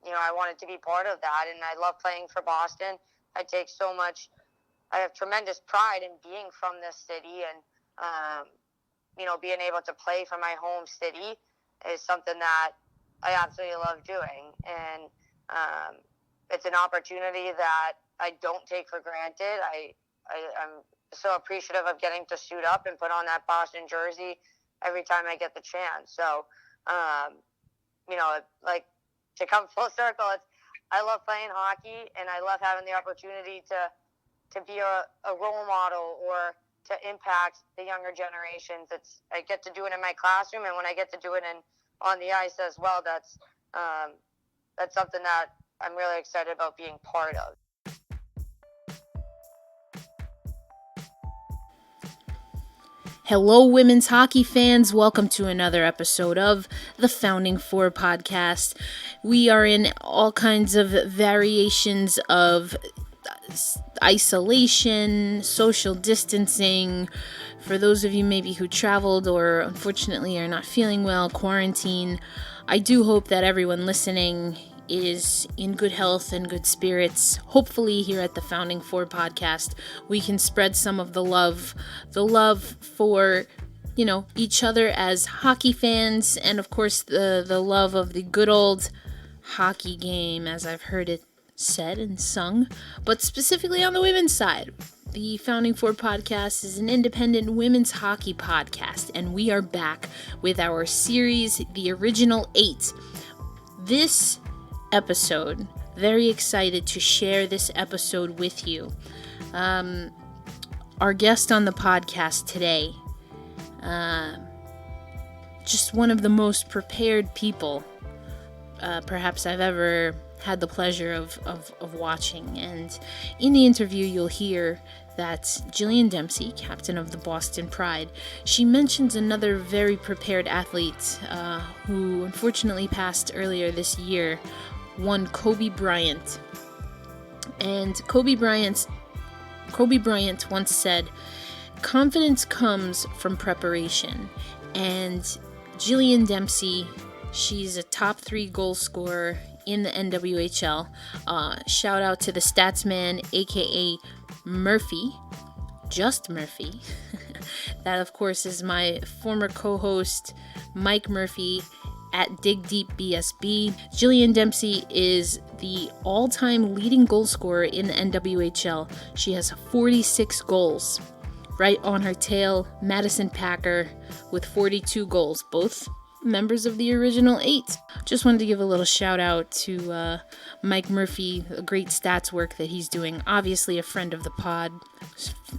I wanted to be part of that, and I love playing for Boston. I have tremendous pride in being from this city, and being able to play for my home city is something that I absolutely love doing, and it's an opportunity that I don't take for granted. I'm so appreciative of getting to suit up and put on that Boston jersey every time I get the chance. So, like, to come full circle, I love playing hockey, and I love having the opportunity to be a role model or to impact the younger generations. I get to do it in my classroom, and when I get to do it on the ice as well, that's something that I'm really excited about being part of. Hello, women's hockey fans. Welcome to another episode of the Founding Four podcast. We are in all kinds of variations of isolation, social distancing. For those of you maybe who traveled or unfortunately are not feeling well, quarantine, I do hope that everyone listening is in good health and good spirits. Hopefully here at the Founding Four podcast, we can spread some of the love for, each other as hockey fans, and of course the love of the good old hockey game, as I've heard it said and sung, but specifically on the women's side. The Founding Four podcast is an independent women's hockey podcast, and we are back with our series, The Original 8. This episode, very excited to share this episode with you. Our guest on the podcast today, just one of the most prepared people perhaps I've ever had the pleasure of watching. And in the interview, you'll hear that Jillian Dempsey, captain of the Boston Pride, she mentions another very prepared athlete who unfortunately passed earlier this year, one Kobe Bryant. And Kobe Bryant once said, "Confidence comes from preparation." And Jillian Dempsey, she's a top 3 goal scorer in the NWHL. Shout out to the Statsman, aka Murphy, just Murphy. That, of course, is my former co-host, Mike Murphy, at Dig Deep BSB. Jillian Dempsey is the all-time leading goal scorer in the NWHL. She has 46 goals. Right on her tail, Madison Packer with 42 goals, both members of the Original 8. Just wanted to give a little shout out to Mike Murphy, the great stats work that he's doing. Obviously a friend of the pod,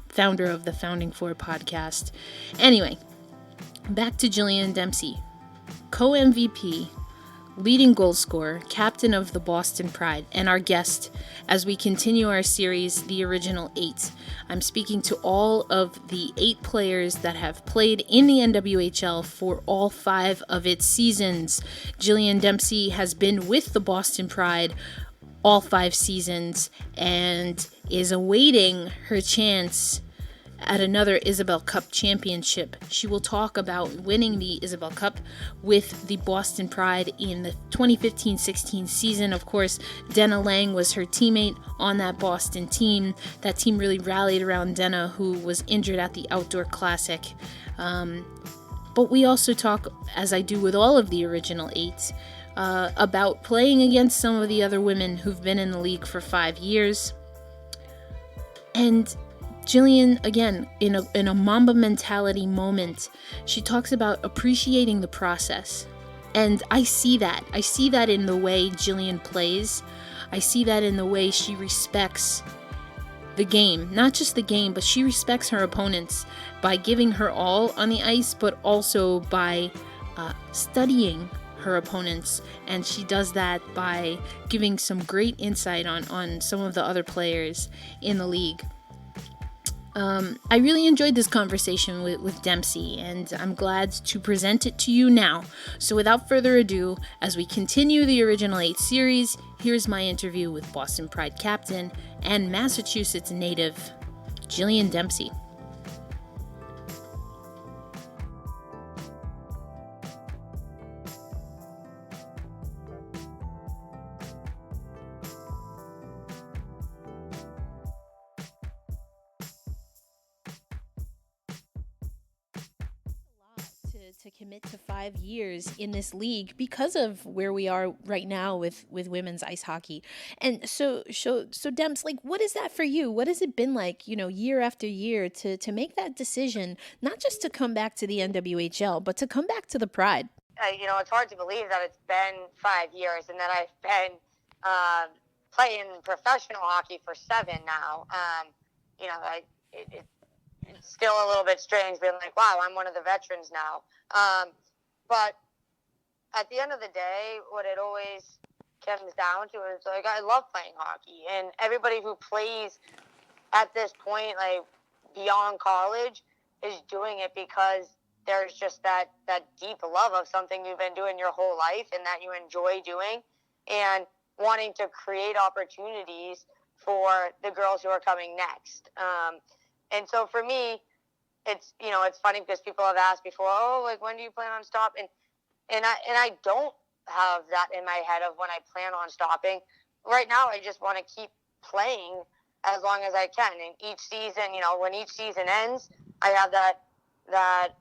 founder of the Founding Four podcast. Anyway, back to Jillian Dempsey. Co-MVP, leading goal scorer, captain of the Boston Pride, and our guest as we continue our series, The Original 8. I'm speaking to all of the 8 players that have played in the NWHL for all 5 of its seasons. Jillian Dempsey has been with the Boston Pride all 5 seasons and is awaiting her chance at another Isabel Cup championship. She will talk about winning the Isabel Cup with the Boston Pride in the 2015-16 season. Of course, Denna Lang was her teammate on that Boston team. That team really rallied around Denna, who was injured at the Outdoor Classic. But we also talk, as I do with all of the Original 8, about playing against some of the other women who've been in the league for 5 years. And Jillian, again, in a Mamba mentality moment, she talks about appreciating the process. And I see that. I see that in the way Jillian plays. I see that in the way she respects the game. Not just the game, but she respects her opponents by giving her all on the ice, but also by studying her opponents. And she does that by giving some great insight on some of the other players in the league. I really enjoyed this conversation with Dempsey, and I'm glad to present it to you now. So without further ado, as we continue the Original 8 series, here's my interview with Boston Pride captain and Massachusetts native, Jillian Dempsey. to commit to 5 years in this league because of where we are right now with women's ice hockey. And so Demps, like, what is that for you? What has it been like, year after year to make that decision, not just to come back to the NWHL, but to come back to the Pride? It's hard to believe that it's been 5 years and that I've been playing professional hockey for 7 now. It's still a little bit strange being like, wow, I'm one of the veterans now. But at the end of the day, what it always comes down to is, like, I love playing hockey. And everybody who plays at this point, like, beyond college, is doing it because there's just that deep love of something you've been doing your whole life and that you enjoy doing, and wanting to create opportunities for the girls who are coming next. And so for me, it's funny because people have asked before, oh, like, when do you plan on stopping? And I don't have that in my head of when I plan on stopping. Right now, I just want to keep playing as long as I can. And each season, when each season ends, I have that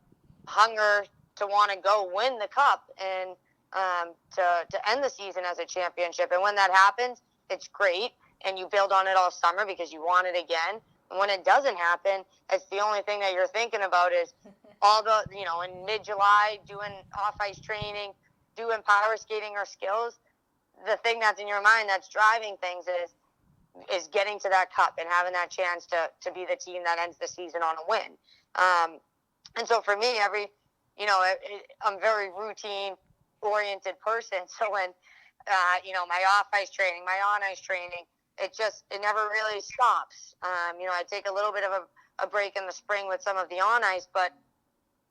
hunger to want to go win the cup and to end the season as a championship. And when that happens, it's great, and you build on it all summer because you want it again. And when it doesn't happen, it's the only thing that you're thinking about is all the, in mid-July, doing off-ice training, doing power skating or skills. The thing that's in your mind that's driving things is getting to that cup and having that chance to be the team that ends the season on a win. And so for me, I'm a very routine-oriented person. So when, my off-ice training, my on-ice training, it never really stops. I take a little bit of a break in the spring with some of the on-ice, but,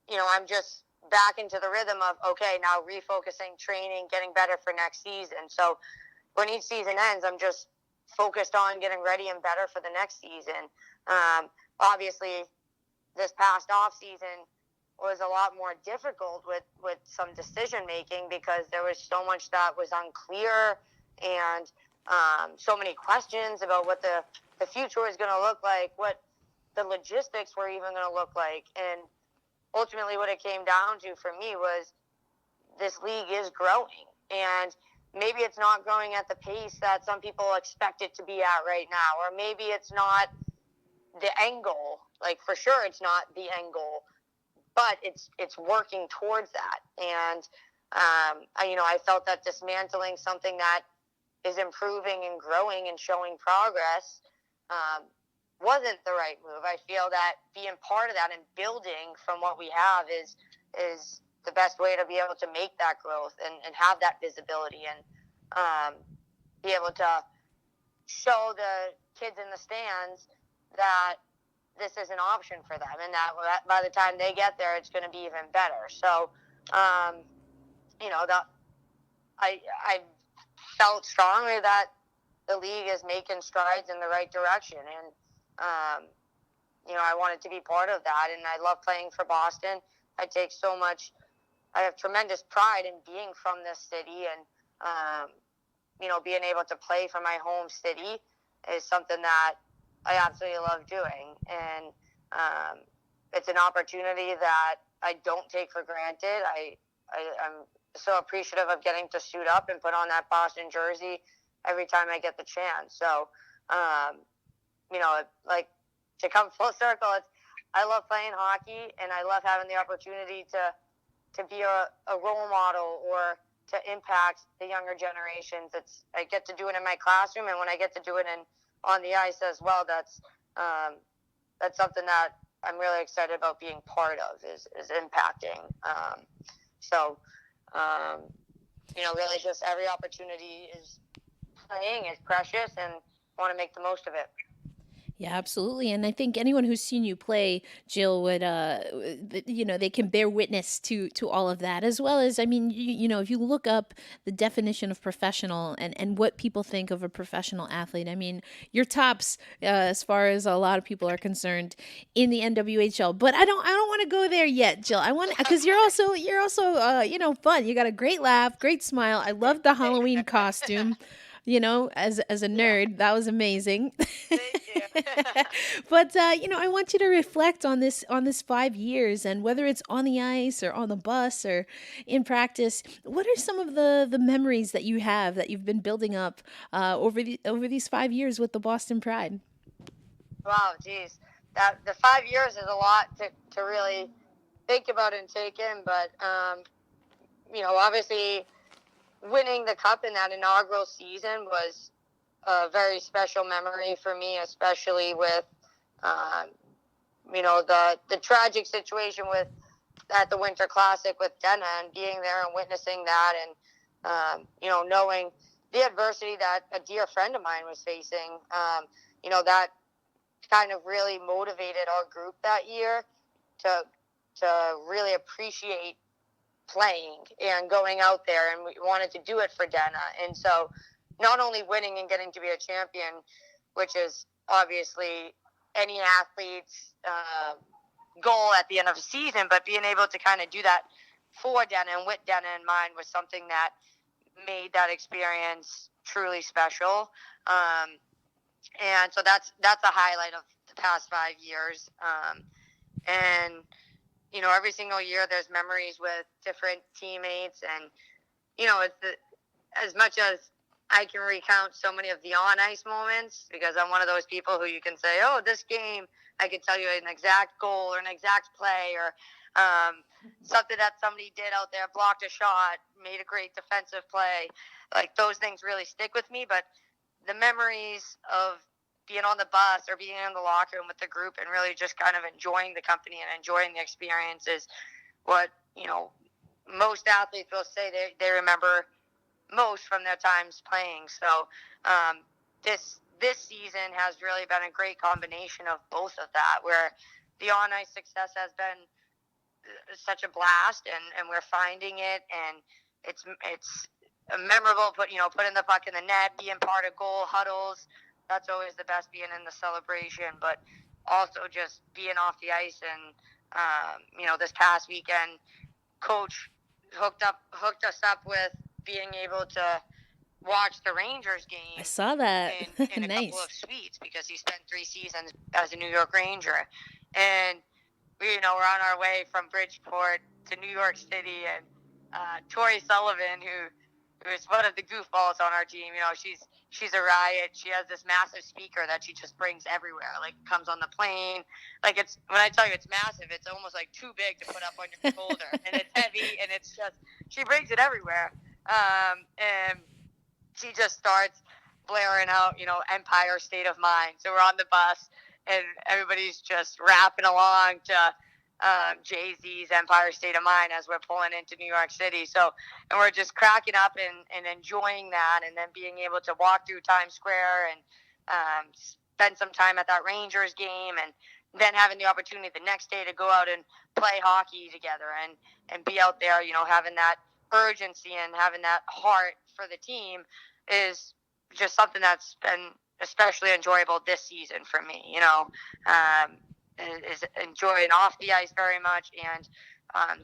I'm just back into the rhythm of, okay, now refocusing, training, getting better for next season. So when each season ends, I'm just focused on getting ready and better for the next season. Obviously, this past off season was a lot more difficult with some decision making because there was so much that was unclear and so many questions about what the future is going to look like, what the logistics were even going to look like. And ultimately what it came down to for me was this league is growing, and maybe it's not growing at the pace that some people expect it to be at right now, or maybe it's not the end goal. Like, for sure it's not the end goal, but it's working towards that. And I felt that dismantling something that is improving and growing and showing progress wasn't the right move. I feel that being part of that and building from what we have is the best way to be able to make that growth and have that visibility and be able to show the kids in the stands that this is an option for them, and that by the time they get there, it's going to be even better. So, I felt strongly that the league is making strides in the right direction, and I wanted to be part of that. And I love playing for Boston. I have tremendous pride in being from this city, and being able to play for my home city is something that I absolutely love doing. And it's an opportunity that I don't take for granted. I'm so appreciative of getting to suit up and put on that Boston jersey every time I get the chance. So, like, to come full circle, I love playing hockey, and I love having the opportunity to be a role model or to impact the younger generations. I get to do it in my classroom, and when I get to do it on the ice as well, that's something that I'm really excited about being part of, is impacting. Really just every opportunity is playing is precious, and want to make the most of it. Yeah, absolutely. And I think anyone who's seen you play, Jill, would, they can bear witness to all of that, as well as, I mean, if you look up the definition of professional and what people think of a professional athlete, I mean, you're tops as far as a lot of people are concerned in the NWHL. But I don't want to go there yet, Jill. I want, because you're also fun. You got a great laugh, great smile. I love the Halloween costume. As a nerd, that was amazing. Thank you. But I want you to reflect on this 5 years, and whether it's on the ice or on the bus or in practice, what are some of the memories that you have that you've been building up over these 5 years with the Boston Pride? Wow, geez, that the 5 years is a lot to really think about and take in. But obviously, winning the cup in that inaugural season was a very special memory for me, especially with um, the tragic situation with at the Winter Classic with Denna, and being there and witnessing that, and knowing the adversity that a dear friend of mine was facing. That kind of really motivated our group that year to really appreciate playing and going out there, and we wanted to do it for Denna. And so not only winning and getting to be a champion, which is obviously any athlete's goal at the end of the season, but being able to kind of do that for Denna and with Denna in mind was something that made that experience truly special. And so that's a highlight of the past 5 years. And every single year there's memories with different teammates, and as much as I can recount so many of the on ice moments, because I'm one of those people who you can say, oh, this game, I could tell you an exact goal or an exact play, or something that somebody did out there, blocked a shot, made a great defensive play. Like, those things really stick with me. But the memories of being on the bus or being in the locker room with the group and really just kind of enjoying the company and enjoying the experience is what, most athletes will say they remember most from their times playing. So this season has really been a great combination of both of that, where the on-ice success has been such a blast, and we're finding it, and it's memorable, putting the puck in the net, being part of goal huddles. That's always the best, being in the celebration, but also just being off the ice. And this past weekend, coach hooked us up with being able to watch the Rangers game. I saw that. in a Nice. couple of suites, because he spent 3 seasons as a New York Ranger. And we're on our way from Bridgeport to New York City, and Tori Sullivan, who is one of the goofballs on our team, she's a riot. She has this massive speaker that she just brings everywhere. Like, comes on the plane. Like, it's, when I tell you it's massive, it's almost like too big to put up on your shoulder, and it's heavy, and it's just, she brings it everywhere. And she just starts blaring out, Empire State of Mind. So we're on the bus, and everybody's just rapping along to Jay-Z's Empire State of Mind as we're pulling into New York City. So, and we're just cracking up and enjoying that, and then being able to walk through Times Square and spend some time at that Rangers game, and then having the opportunity the next day to go out and play hockey together, and be out there, having that urgency and having that heart for the team is just something that's been especially enjoyable this season for me. Is enjoying off the ice very much, and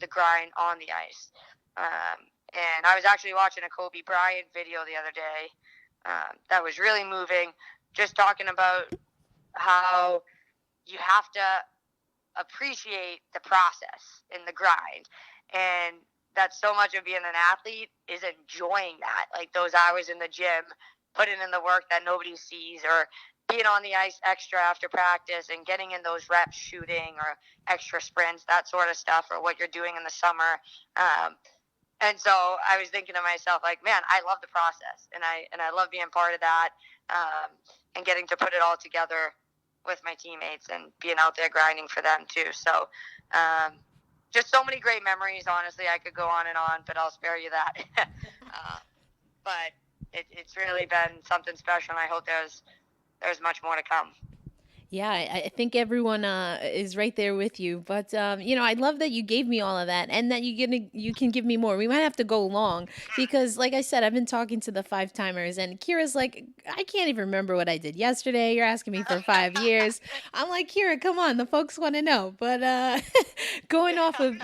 the grind on the ice. And I was actually watching a Kobe Bryant video the other day that was really moving, just talking about how you have to appreciate the process and the grind, and that so much of being an athlete is enjoying that, like those hours in the gym, putting in the work that nobody sees, or being on the ice extra after practice and getting in those reps, shooting or extra sprints, that sort of stuff, or what you're doing in the summer. And so I was thinking to myself, like, man, I love the process, and I love being part of that, and getting to put it all together with my teammates and being out there grinding for them too. So just so many great memories. Honestly, I could go on and on, but I'll spare you that. But it's really been something special, and I hope there's much more to come. Yeah, I think everyone is right there with you. But I love that you gave me all of that, and that you can give me more. We might have to go long because, like I said, I've been talking to the five timers, and Kira's like, I can't even remember what I did yesterday. You're asking me for 5 years. I'm like, Kira, come on, the folks want to know. But going off of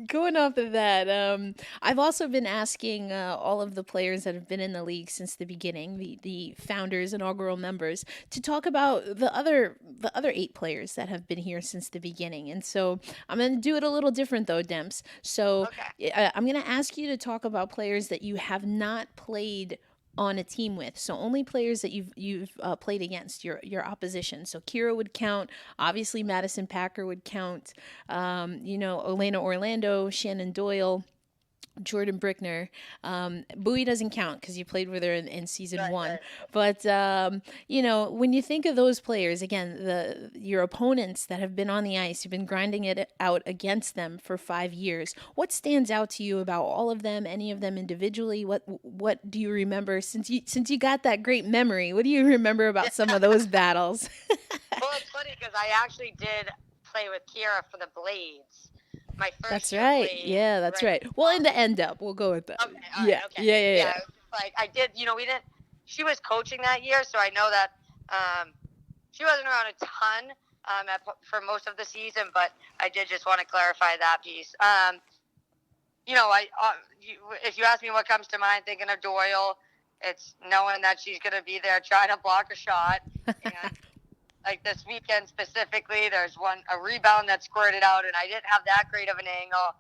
going off of that, I've also been asking all of the players that have been in the league since the beginning, the founders, inaugural members, to talk about the other 8 players that have been here since the beginning. And so I'm going to do it a little different though, Demps. So Okay. I'm going to ask you to talk about players that you have not played on a team with. So only players that you've played against your opposition. So Kira would count. Obviously, Madison Packer would count. Elena Orlando, Shannon Doyle, Jordan Brickner. Bowie doesn't count because you played with her in season Right, one. right. But when you think of those players, again, your opponents that have been on the ice, you've been grinding it out against them for 5 years. What stands out to you about all of them? Any of them individually? What do you remember since you got that great memory? What do you remember about some of those battles? Well, it's funny because I actually did play with Kira for the Blades. My first That's year right. Blades, Yeah, that's right? right. Well, in the end up, we'll go with that. Okay, all right, Yeah, okay. yeah, yeah, Yeah, yeah. it was just like I did, we didn't, she was coaching that year, so I know that she wasn't around a ton for most of the season, but I did just want to clarify that piece. If you ask me what comes to mind thinking of Doyle, it's knowing that she's going to be there trying to block a shot. And like this weekend specifically, there's a rebound that squirted out, and I didn't have that great of an angle,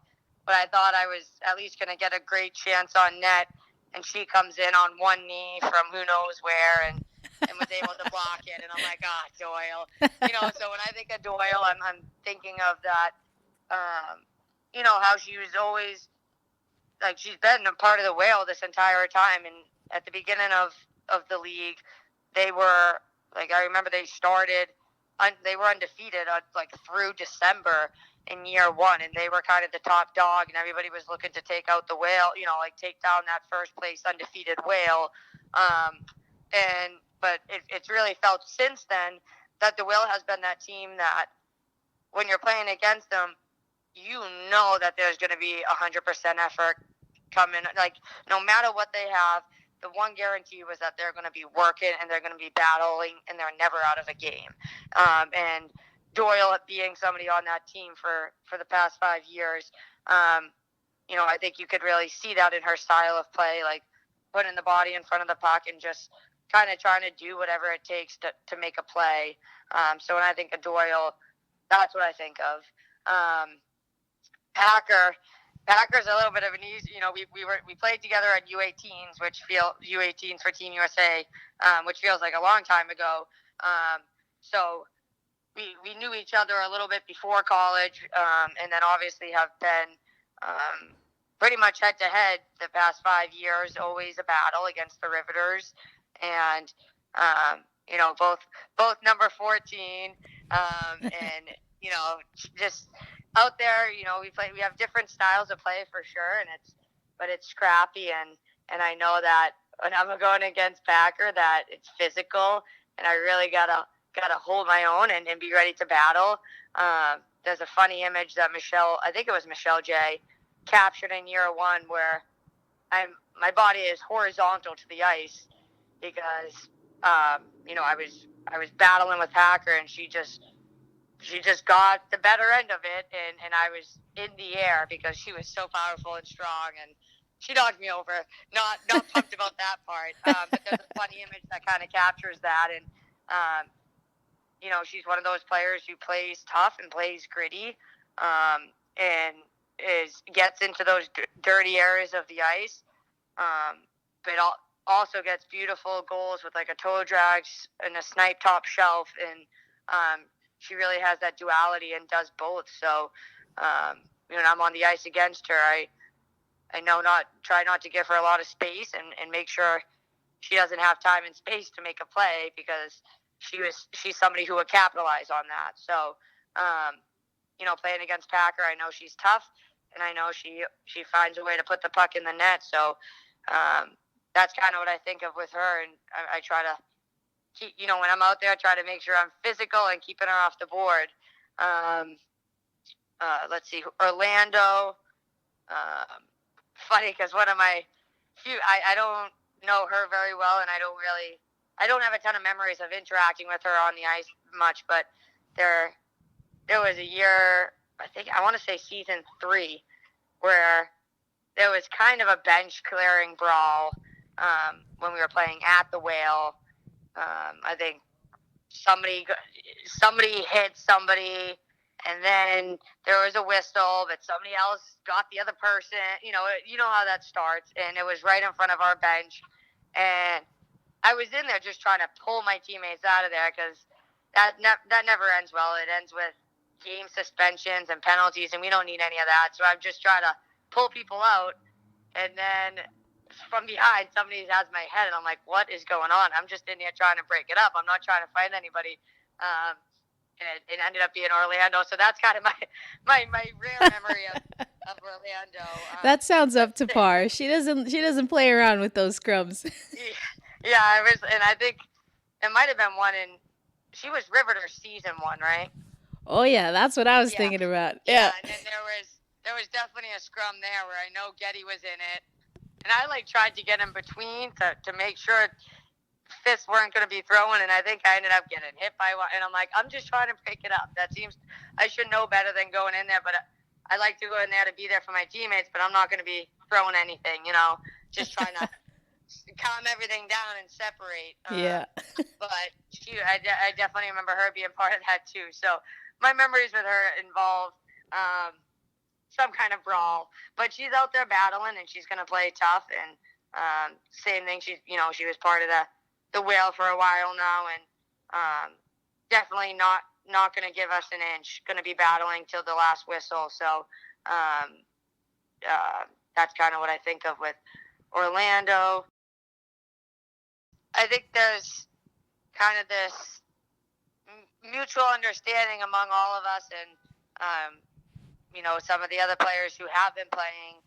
but I thought I was at least going to get a great chance on net, and she comes in on one knee from who knows where, and was able to block it, and I'm like, Doyle. So when I think of Doyle, I'm thinking of that, how she was always, like, she's been a part of the Whale this entire time, and at the beginning of the league, they were, like, I remember they were undefeated like through December in year one, and they were kind of the top dog, and everybody was looking to take out the Whale, like take down that first place undefeated Whale. But it's really felt since then that the Whale has been that team that when you're playing against them, that there's going to be 100% effort coming. Like, no matter what they have, the one guarantee was that they're going to be working and they're going to be battling and they're never out of a game. And Doyle being somebody on that team for the past 5 years, I think you could really see that in her style of play, like putting the body in front of the puck and just kind of trying to do whatever it takes to make a play. So when I think of Doyle, that's what I think of. Packer's a little bit of an easy. We played together at U18s, U18s for Team USA, which feels like a long time ago. So we knew each other a little bit before college, and then obviously have been pretty much head to head the past 5 years. Always a battle against the Riveters, and both number 14, and just out there, we have different styles of play for sure, but it's scrappy, and I know that when I'm going against Packer, that it's physical, and I really gotta hold my own and be ready to battle. There's a funny image that I think it was Michelle J, captured in year one where my body is horizontal to the ice because I was battling with Packer, and she just got the better end of it, and I was in the air because she was so powerful and strong, and she knocked me over. Not pumped about that part, but there's a funny image that kind of captures that, and she's one of those players who plays tough and plays gritty, and gets into those dirty areas of the ice, but also gets beautiful goals with like a toe drag and a snipe top shelf, and she really has that duality and does both. So when I'm on the ice against her, I try not to give her a lot of space and make sure she doesn't have time and space to make a play, because she's somebody who would capitalize on that. So playing against Packer, I know she's tough, and I know she finds a way to put the puck in the net. So that's kind of what I think of with her, and I try to keep, when I'm out there, I try to make sure I'm physical and keeping her off the board. Let's see, Orlando. Funny because one of my I don't know her very well, and I don't really I don't have a ton of memories of interacting with her on the ice much, but there was a year, I want to say season 3, where there was kind of a bench clearing brawl when we were playing at the Whale. I think somebody hit somebody, and then there was a whistle, but somebody else got the other person. You know how that starts, and it was right in front of our bench, and I was in there just trying to pull my teammates out of there because that never ends well. It ends with game suspensions and penalties, and we don't need any of that. So I'm just trying to pull people out, and then from behind, somebody has my head, and I'm like, what is going on? I'm just in here trying to break it up. I'm not trying to fight anybody. And it ended up being Orlando. So that's kind of my rare memory of Orlando. That sounds up to par. She doesn't play around with those scrums. Yeah, it was, and I think it might have been one in. She was Riveter season 1, right? Oh yeah, that's what I was thinking about. Yeah. And then there was definitely a scrum there where I know Getty was in it, and I tried to get in between to make sure fists weren't going to be thrown, and I think I ended up getting hit by one. And I'm like, I'm just trying to break it up. That seems I should know better than going in there, but I like to go in there to be there for my teammates, but I'm not going to be throwing anything, just trying to calm everything down and separate. Yeah. But I definitely remember her being part of that too. So my memories with her involve some kind of brawl, but she's out there battling and she's going to play tough. And same thing, she was part of the Whale for a while now, and definitely not going to give us an inch. Going to be battling till the last whistle. So that's kind of what I think of with Orlando. I think there's kind of this mutual understanding among all of us, and some of the other players who have been playing,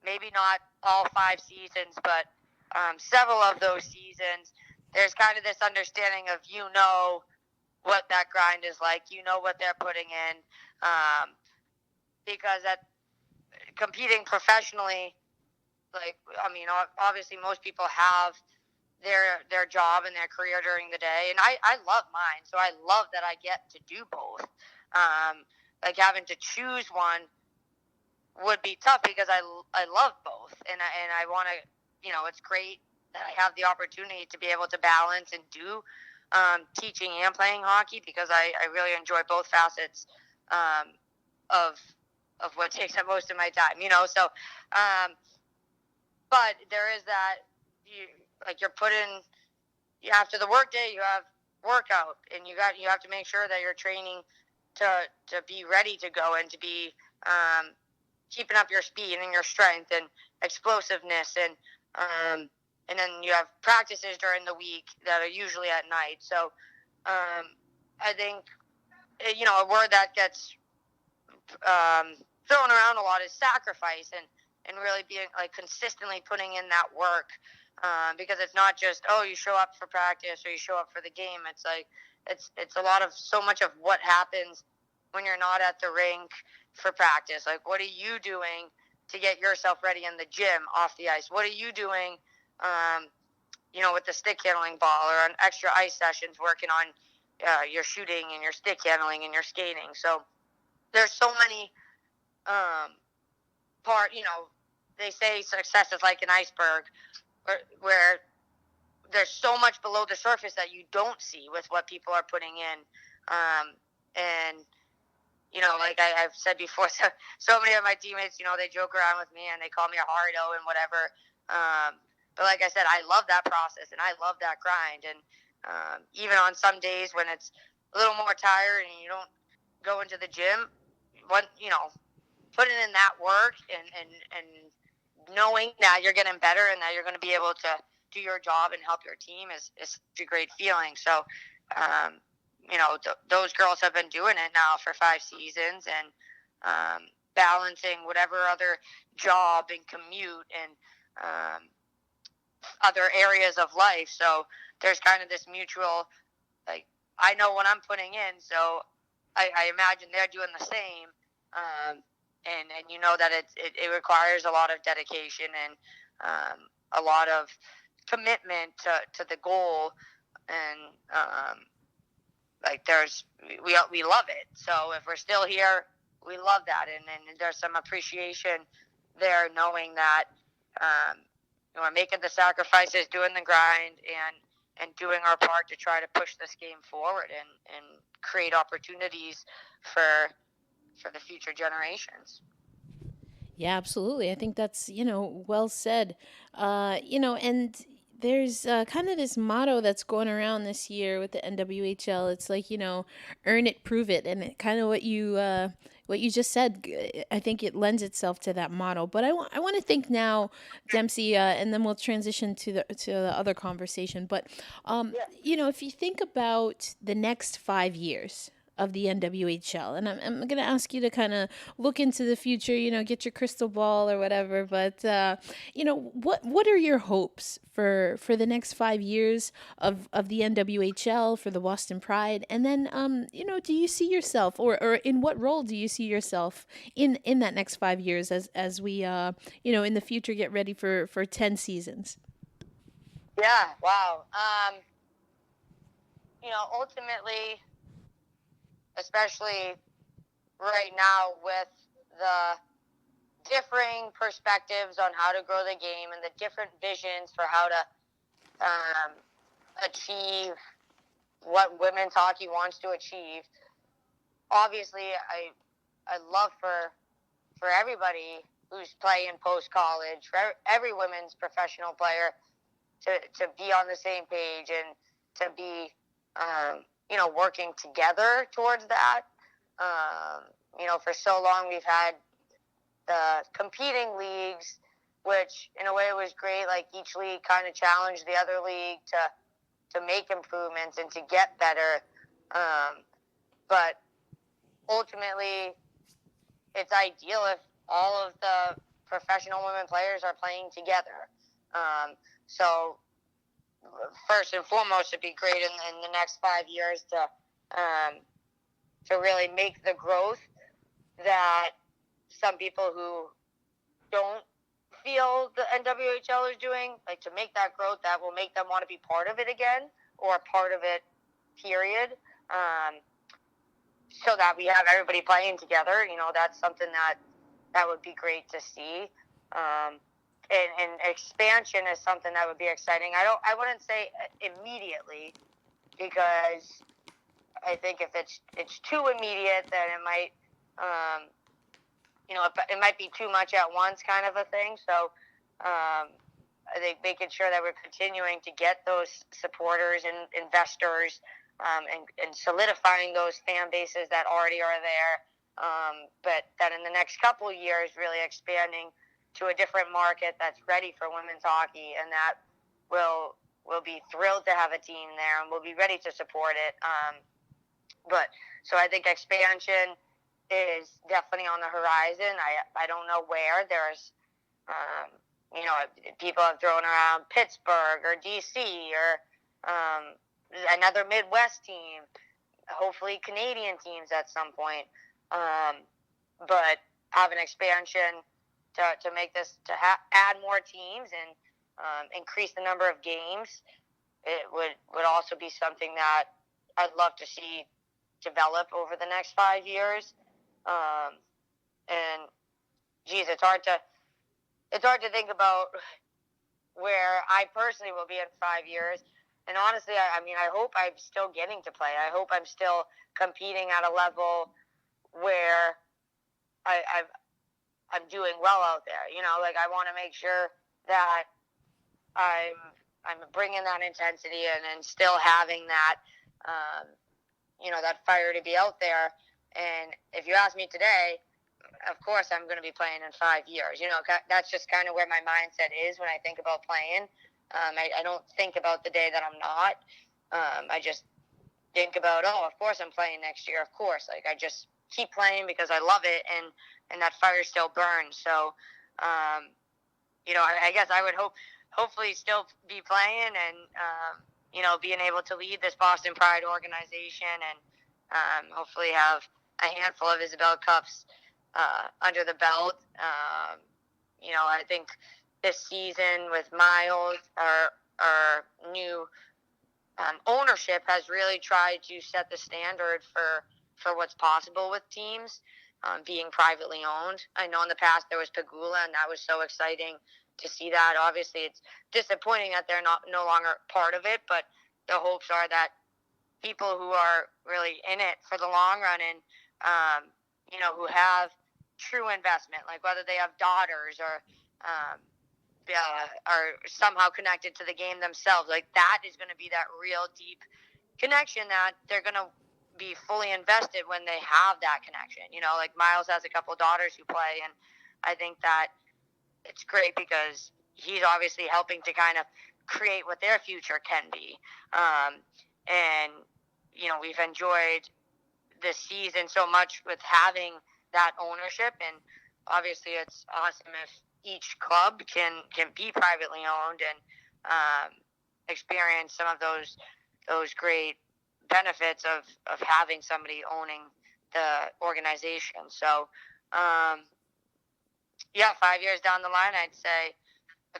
maybe not all 5 seasons, but several of those seasons. There's kind of this understanding of what that grind is like, what they're putting in, because competing professionally, obviously most people have their job and their career during the day, and I love mine, so I love that I get to do both. Having to choose one would be tough because I love both, and I want to, it's great that I have the opportunity to be able to balance and do teaching and playing hockey, because I really enjoy both facets of what takes up most of my time, so but there is that you're put in after the work day, you have workout, and you have to make sure that you're training to be ready to go and to be keeping up your speed and your strength and explosiveness, and then you have practices during the week that are usually at night. So I think a word that gets thrown around a lot is sacrifice, and really being consistently putting in that work, because it's not just you show up for practice or you show up for the game. It's it's a lot of so much of what happens when you're not at the rink for practice. What are you doing to get yourself ready in the gym off the ice? What are you doing with the stick handling ball, or on extra ice sessions working on your shooting and your stick handling and your skating? So there's so many they say success is like an iceberg, where there's so much below the surface that you don't see with what people are putting in. And I've said before, so many of my teammates, they joke around with me and they call me a hardo and whatever. But like I said, I love that process and I love that grind. And even on some days when it's a little more tired and you don't go into the gym, putting in that work and knowing that you're getting better and that you're going to be able to do your job and help your team is a great feeling. So, those girls have been doing it now for 5 seasons, and balancing whatever other job and commute and other areas of life. So there's kind of this mutual, I know what I'm putting in, so I imagine they're doing the same. And that it requires a lot of dedication and a lot of commitment to the goal, and we love it. So if we're still here, we love that, and there's some appreciation there, knowing that we're making the sacrifices, doing the grind, and doing our part to try to push this game forward and create opportunities for the future generations. Yeah, absolutely. I think that's, well said. And there's kind of this motto that's going around this year with the NWHL. It's like, earn it, prove it. And kind of what you just said, I think it lends itself to that motto. But I want to think now, Dempsey, and then we'll transition to the other conversation. But, if you think about the next 5 years of the NWHL. And I'm going to ask you to kind of look into the future, get your crystal ball or whatever. But, what are your hopes for the next 5 years of the NWHL, for the Boston Pride? And then, do you see yourself, or in what role do you see yourself in that next 5 years as we, in the future get ready for 10 seasons? Yeah, wow. Ultimately, especially right now with the differing perspectives on how to grow the game and the different visions for how to achieve what women's hockey wants to achieve. Obviously, I love for everybody who's playing post college, for every women's professional player to be on the same page and to be working together towards that. For so long we've had the competing leagues, which in a way was great. Like each league kind of challenged the other league to make improvements and to get better. But ultimately, it's ideal if all of the professional women players are playing together. So first and foremost, it'd be great in the next 5 years to really make the growth that some people who don't feel the NWHL is doing, like to make that growth that will make them want to be part of it again, or part of it, period. So that we have everybody playing together. That's something that would be great to see. And expansion is something that would be exciting. I wouldn't say immediately, because I think if it's too immediate, then it might, it might be too much at once, kind of a thing. So I think making sure that we're continuing to get those supporters and investors, and solidifying those fan bases that already are there, but that in the next couple of years really expanding to a different market that's ready for women's hockey, and that will be thrilled to have a team there, and we'll be ready to support it. But so I think expansion is definitely on the horizon. I don't know where. There's people have thrown around Pittsburgh or DC or another Midwest team, hopefully Canadian teams at some point. But have an expansion to make this, add more teams and increase the number of games. It would also be something that I'd love to see develop over the next 5 years. And geez, it's hard to think about where I personally will be in 5 years. And honestly, I hope I'm still getting to play. I hope I'm still competing at a level where I'm doing well out there. I want to make sure that I'm bringing that intensity and still having that, that fire to be out there. And if you ask me today, of course I'm going to be playing in 5 years. That's just kind of where my mindset is when I think about playing. I don't think about the day that I'm not. I just think about, of course I'm playing next year. Of course. I just keep playing because I love it, and that fire still burns. So, I guess I would hopefully still be playing and, being able to lead this Boston Pride organization and hopefully have a handful of Isabel Cups under the belt. I think this season with Miles, our new ownership has really tried to set the standard for what's possible with teams being privately owned. I know in the past there was Pagula, and that was so exciting to see that. Obviously, it's disappointing that they're no longer part of it, but the hopes are that people who are really in it for the long run and who have true investment, like whether they have daughters or are somehow connected to the game themselves, like that is going to be that real deep connection that they're going to be fully invested when they have that connection. Like Miles has a couple daughters who play, and I think that it's great because he's obviously helping to kind of create what their future can be. And we've enjoyed this season so much with having that ownership, and obviously it's awesome if each club can be privately owned and experience some of those great benefits of having somebody owning the organization. So 5 years down the line, I'd say a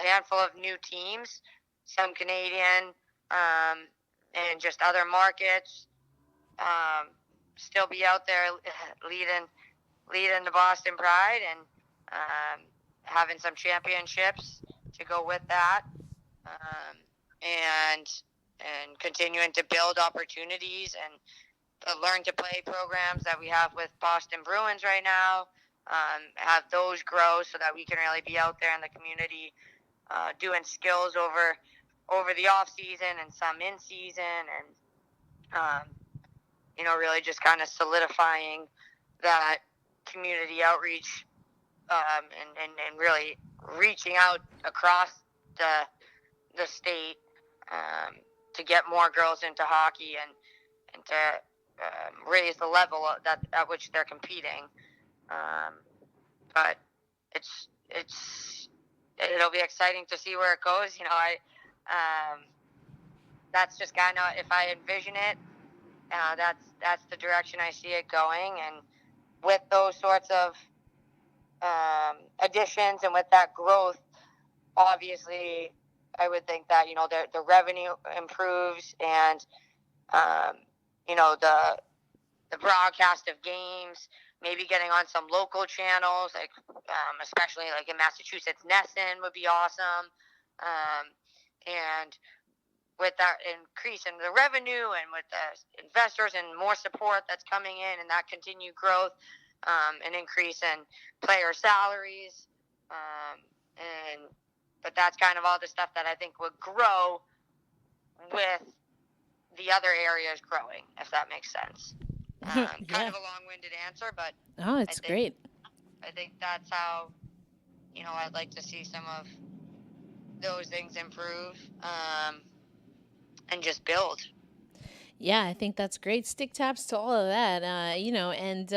handful of new teams, some Canadian, and just other markets, still be out there leading the Boston Pride and having some championships to go with that, and continuing to build opportunities and the learn to play programs that we have with Boston Bruins right now, have those grow so that we can really be out there in the community doing skills over the off season and some in season, and really just kind of solidifying that community outreach, and really reaching out across the state to get more girls into hockey and to raise the level at which they're competing. But it'll be exciting to see where it goes. That's just kind of, if I envision it, that's the direction I see it going. And with those sorts of additions and with that growth, obviously, I would think that the revenue improves, and the broadcast of games, maybe getting on some local channels, like especially like in Massachusetts, Nesson would be awesome. And with that increase in the revenue and with the investors and more support that's coming in and that continued growth, an increase in player salaries, but that's kind of all the stuff that I think would grow with the other areas growing, if that makes sense. Kind of a long-winded answer, but it's great. I think that's how I'd like to see some of those things improve, and just build. Yeah, I think that's great. Stick taps to all of that, and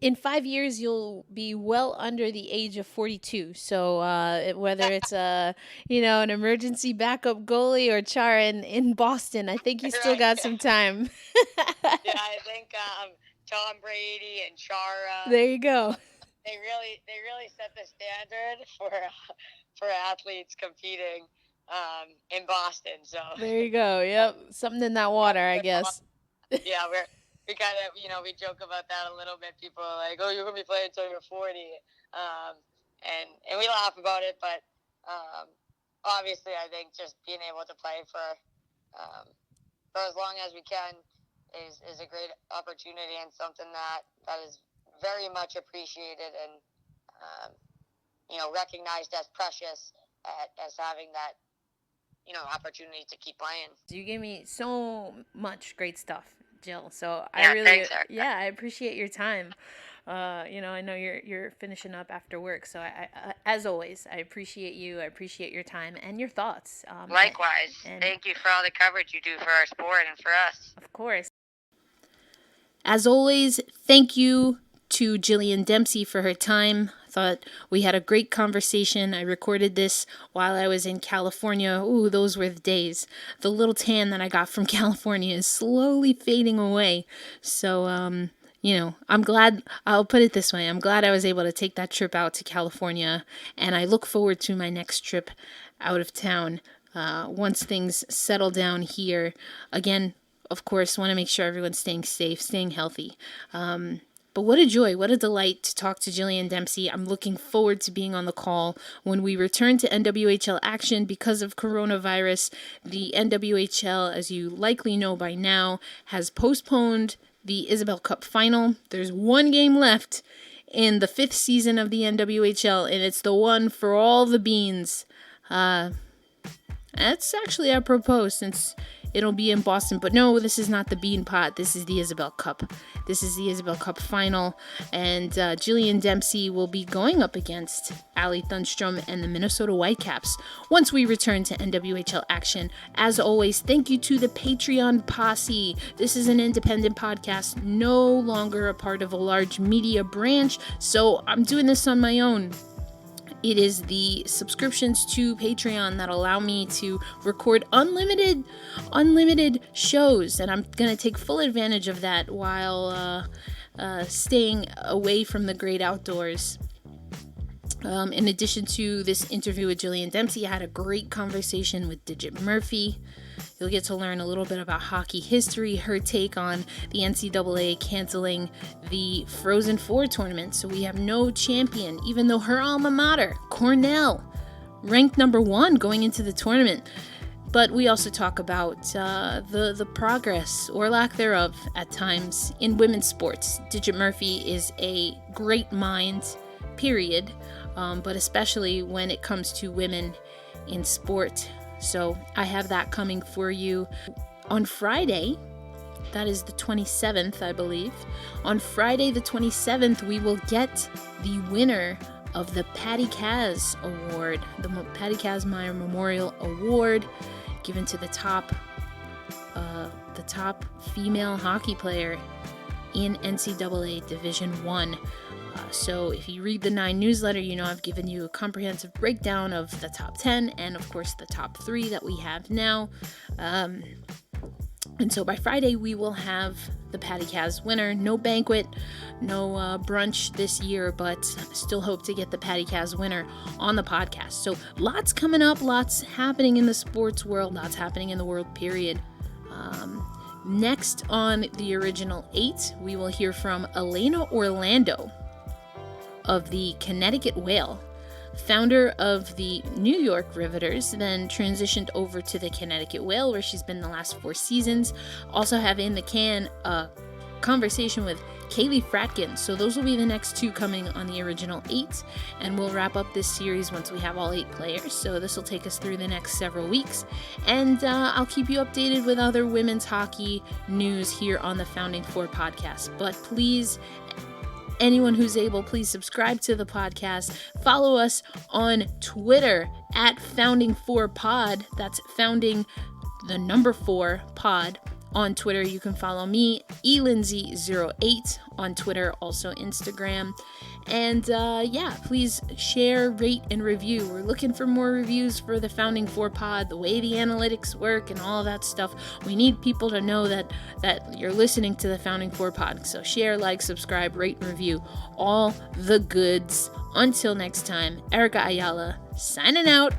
in 5 years you'll be well under the age of 42. So whether it's an emergency backup goalie or Char in Boston, I think you still got some time. Yeah, I think Tom Brady and Chara. There you go. They really set the standard for athletes competing in Boston. So there you go. Yep, something in that water, I guess. Yeah, we kind of we joke about that a little bit. People are like, "Oh, you're gonna be playing until you're 40," and we laugh about it. But obviously, I think just being able to play for as long as we can is a great opportunity and something that is very much appreciated and recognized as precious as having that opportunity to keep playing. So you gave me so much great stuff, Jill. So thanks, I appreciate your time. I know you're finishing up after work, so I as always, I appreciate you. I appreciate your time and your thoughts. Likewise, and thank you for all the coverage you do for our sport and for us. Of course. As always, thank you to Jillian Dempsey for her time. I thought we had a great conversation. I recorded this while I was in California. Ooh, those were the days. The little tan that I got from California is slowly fading away. So, I'm glad, I'll put it this way, I'm glad I was able to take that trip out to California, and I look forward to my next trip out of town. once things settle down here. Again, of course, want to make sure everyone's staying safe, staying healthy. But what a joy, what a delight to talk to Jillian Dempsey. I'm looking forward to being on the call when we return to NWHL action because of coronavirus. The NWHL, as you likely know by now, has postponed the Isabel Cup final. There's one game left in the 5th season of the NWHL, and it's the one for all the beans. That's actually apropos since it'll be in Boston. But no, this is not the Bean Pot. This is the Isabel Cup. This is the Isabel Cup final. And Jillian Dempsey will be going up against Ali Thunstrom and the Minnesota Whitecaps once we return to NWHL action. As always, thank you to the Patreon posse. This is an independent podcast, no longer a part of a large media branch. So I'm doing this on my own. It is the subscriptions to Patreon that allow me to record unlimited shows, and I'm going to take full advantage of that while staying away from the great outdoors. In addition to this interview with Jillian Dempsey, I had a great conversation with Digit Murphy. You'll get to learn a little bit about hockey history, her take on the NCAA canceling the Frozen Four tournament, so we have no champion, even though her alma mater, Cornell, ranked number 1 going into the tournament. But we also talk about the progress, or lack thereof, at times in women's sports. Digit Murphy is a great mind, period, but especially when it comes to women in sport. So I have that coming for you on Friday. That is the 27th, I believe. On Friday the 27th, we will get the winner of the Patty Kaz Award, the Patty Kazmaier Memorial Award, given to the top female hockey player in NCAA Division I. So if you read the 9 newsletter, you know I've given you a comprehensive breakdown of the top 10 and, of course, the top 3 that we have now. And so by Friday, we will have the Patty Kaz winner. No banquet, no brunch this year, but still hope to get the Patty Kaz winner on the podcast. So lots coming up, lots happening in the sports world, lots happening in the world, period. Next on the Original 8, we will hear from Elena Orlando of the Connecticut Whale, founder of the New York Riveters, then transitioned over to the Connecticut Whale, where she's been the last 4 seasons. Also have in the can a conversation with Kaylee Fratkin. So those will be the next 2 coming on the Original 8, and we'll wrap up this series once we have all 8 players. So this will take us through the next several weeks, and I'll keep you updated with other women's hockey news here on the Founding Four podcast. But please, anyone who's able, please subscribe to the podcast. Follow us on Twitter at Founding4Pod. That's Founding the number 4 pod on Twitter. You can follow me, elindsay08 on Twitter, also Instagram. And please share, rate, and review. We're looking for more reviews for the Founding 4 pod, the way the analytics work and all of that stuff. We need people to know that you're listening to the Founding 4 pod. So share, like, subscribe, rate, and review. All the goods. Until next time, Erica Ayala signing out.